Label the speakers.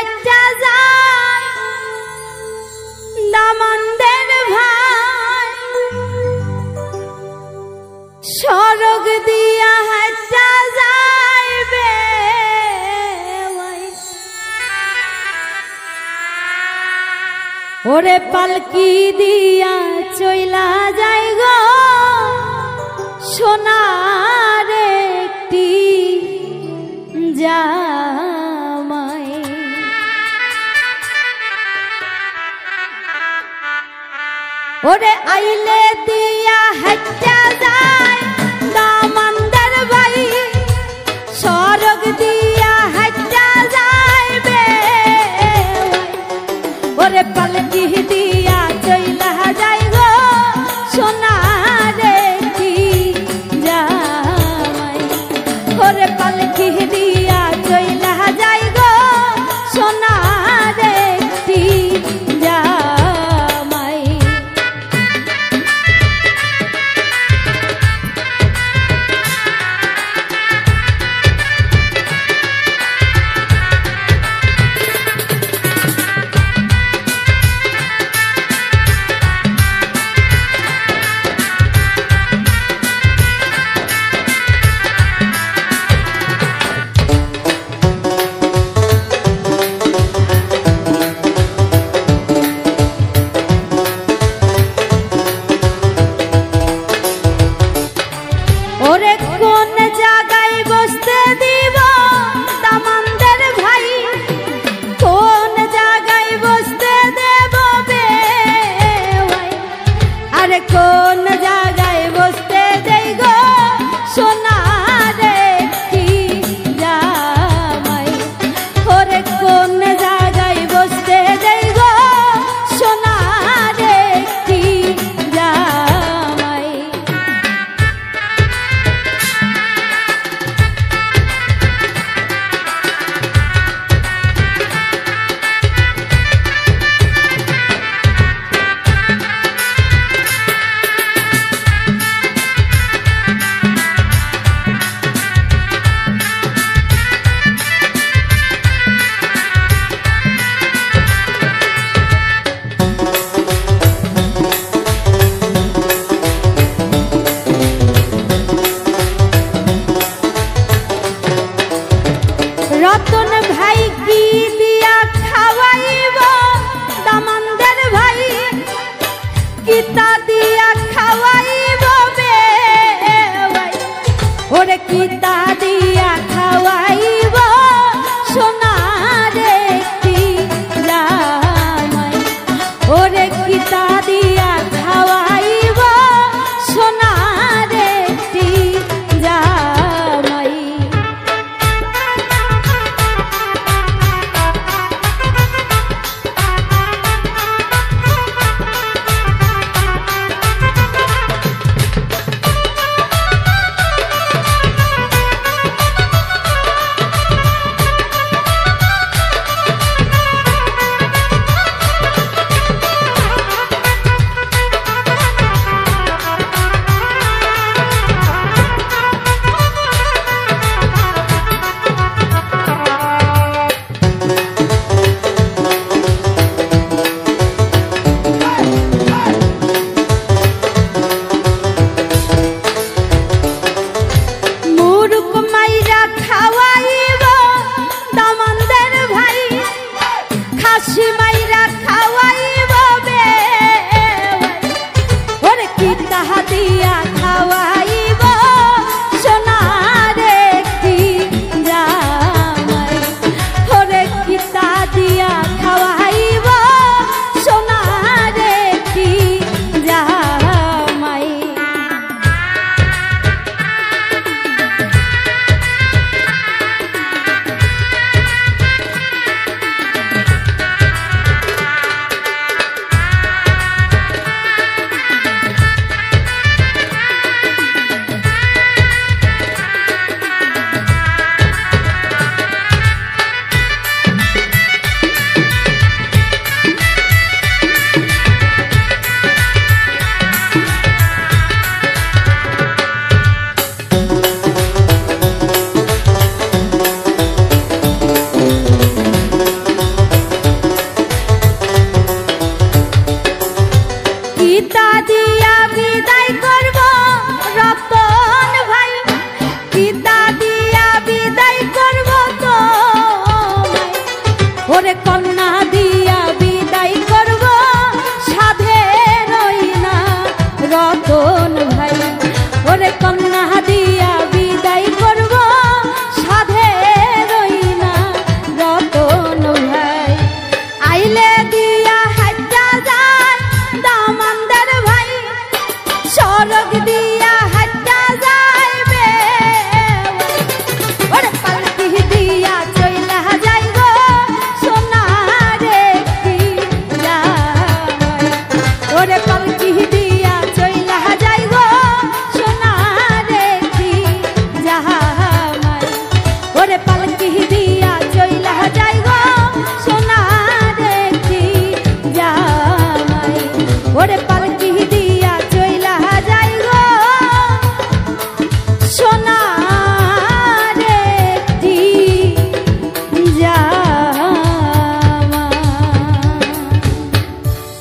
Speaker 1: হাইটা যায় দামানদের ভাই সড়ক দিয়া হাইটা যাইবে ওরে পালকি দিয়া চইলা যাই গো সোনার একটি জামাই ওরে আইলে দিয়া হাইটা যায় দামানদের ভাই সড়ক দিয়া হাইটা যাইবে ওরে পালকি দিয়া চইলা যাই গো সোনার একটি জামাই ওরে পালকি দিয়া চইলা যাই গো সোনার একটি জামাই ওরে কোন জায়গায় বসতে দিব দামানদের ভাই কোন জায়গায় বসতে দেব বে আরে কোন জায়গায় বসতে দেই গো সোনার একটি জামাই ওরে কোন জায়গায় বসতে দেই গো সোনার একটি জামাই রতন ভাই কি দিয়া খাওয়াইব দামানদের ভাই কিতা দিয়া খাওয়াইব বে ওরে কিতা দিয়া খাওয়াইব সোনার একটি জামাই ওরে কিতা দিয়া খাওয়াইব সোনার একটি জামাই মাইরা খাওয়াইব বে ওরে কিতা দিয়া খাওয়াইব সোনার একটি জামাই ওরে কিতা দিয়া খাওয়াইব সোনার একটি জামাই ফাঁকি দিয়া